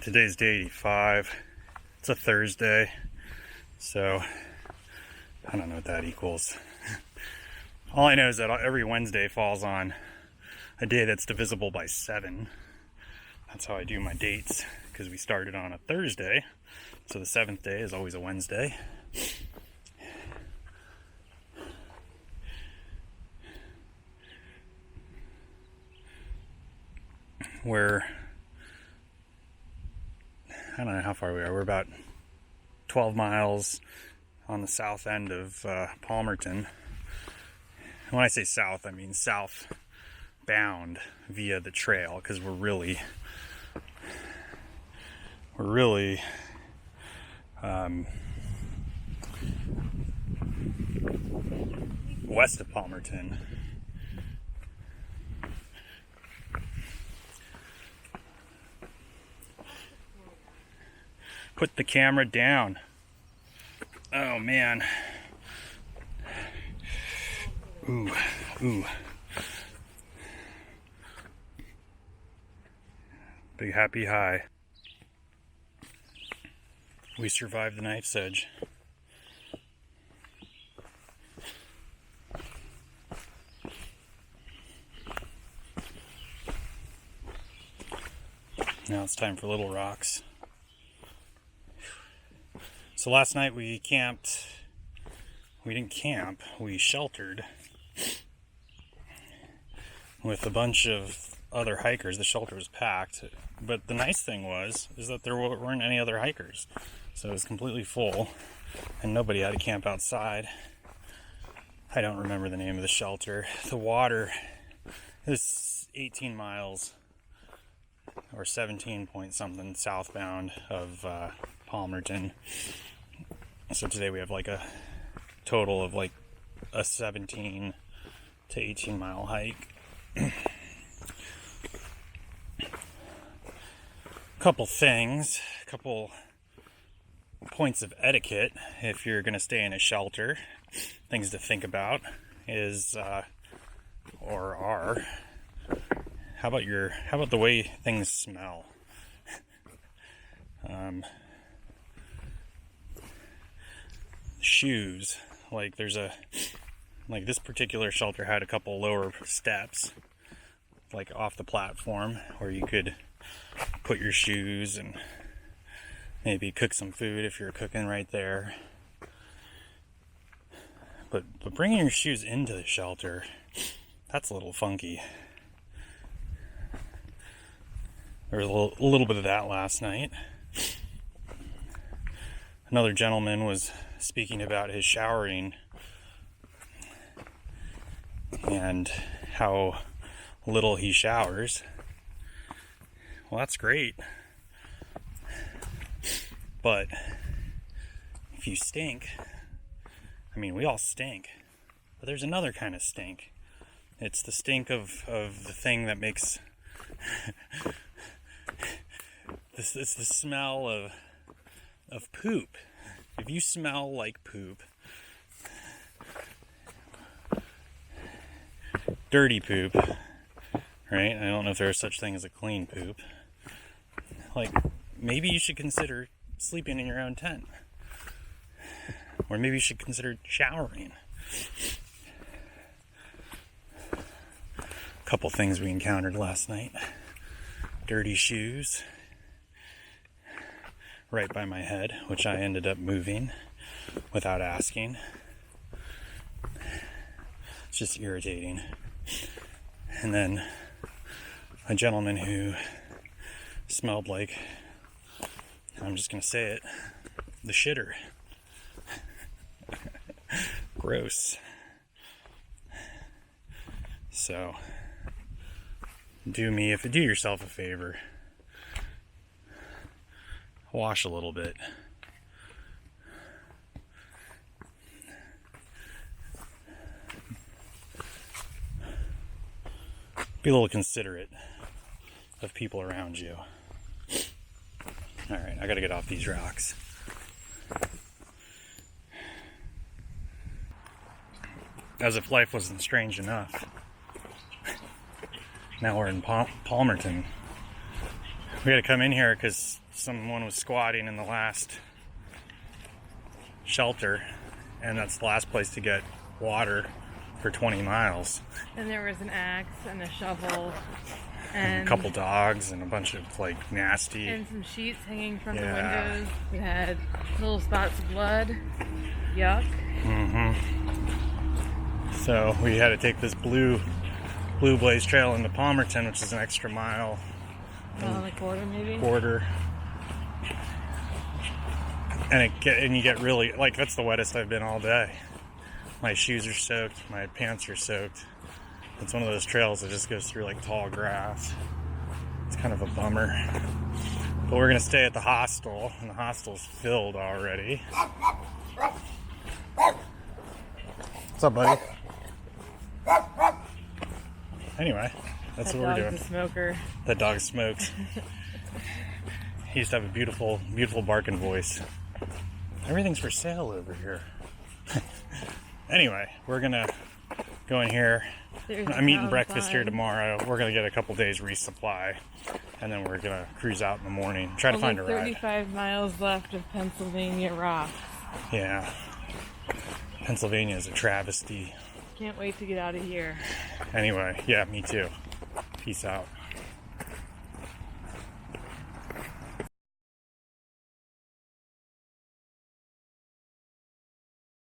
Today's day 85. It's a Thursday, so I don't know what that equals. All I know is that every Wednesday falls on a day that's divisible by 7. That's how I do my dates, because we started on a Thursday, so the 7th day is always a Wednesday. I don't know how far we are. We're about 12 miles on the south end of Palmerton. When I say south, I mean southbound via the trail, because we're really west of Palmerton. Put the camera down. Oh man. Ooh. Big happy high. We survived the knife's edge. Now it's time for Little Rocks. So last night we camped. We didn't camp, we sheltered with a bunch of other hikers. The shelter was packed, but the nice thing is that there weren't any other hikers. So it was completely full and nobody had to camp outside. I don't remember the name of the shelter. The water is 18 miles or 17 point something southbound of Palmerton. So today we have like a total of like a 17 to 18 mile hike. Couple points of etiquette if you're going to stay in a shelter. Things to think about is how about the way things smell? Shoes, like this particular shelter had a couple lower steps like off the platform where you could put your shoes and maybe cook some food if you're cooking right there. But bringing your shoes into the shelter, that's a little funky. There was a little bit of that last night. Another gentleman was speaking about his showering and how little he showers. Well, that's great. But if you stink, I mean, we all stink. But there's another kind of stink. It's the stink of the thing that makes it's the smell of poop. If you smell like poop, dirty poop, right? I don't know if there's such thing as a clean poop. Like, maybe you should consider sleeping in your own tent. Or maybe you should consider showering. A couple things we encountered last night. Dirty shoes right by my head, which I ended up moving without asking. It's just irritating. And then a gentleman who smelled like, I'm just gonna say it, the shitter. Gross. So do yourself a favor. Wash a little bit. Be a little considerate of people around you. Alright, I gotta get off these rocks. As if life wasn't strange enough. Now we're in Palmerton. We had to come in here because someone was squatting in the last shelter, and that's the last place to get water for 20 miles. And there was an axe and a shovel And a couple dogs and a bunch of like nasty. And some sheets hanging from the windows. We had little spots of blood. Yuck. So we had to take this Blue Blaze Trail into Palmerton, which is an extra mile. Mile and a quarter, maybe. And you get really, like, that's the wettest I've been all day. My shoes are soaked, my pants are soaked. It's one of those trails that just goes through like tall grass. It's kind of a bummer. But we're gonna stay at the hostel, and the hostel's filled already. What's up, buddy? Anyway, that's what we're doing. That dog's a smoker. That dog smokes. He used to have a beautiful, beautiful barking voice. Everything's for sale over here. Anyway, we're gonna go in here. I'm eating breakfast here tomorrow. We're gonna get a couple days resupply, and then we're gonna cruise out in the morning. Try to find a ride. 35 miles left of Pennsylvania rocks. Yeah. Pennsylvania is a travesty. Can't wait to get out of here. Anyway, yeah, me too. Peace out.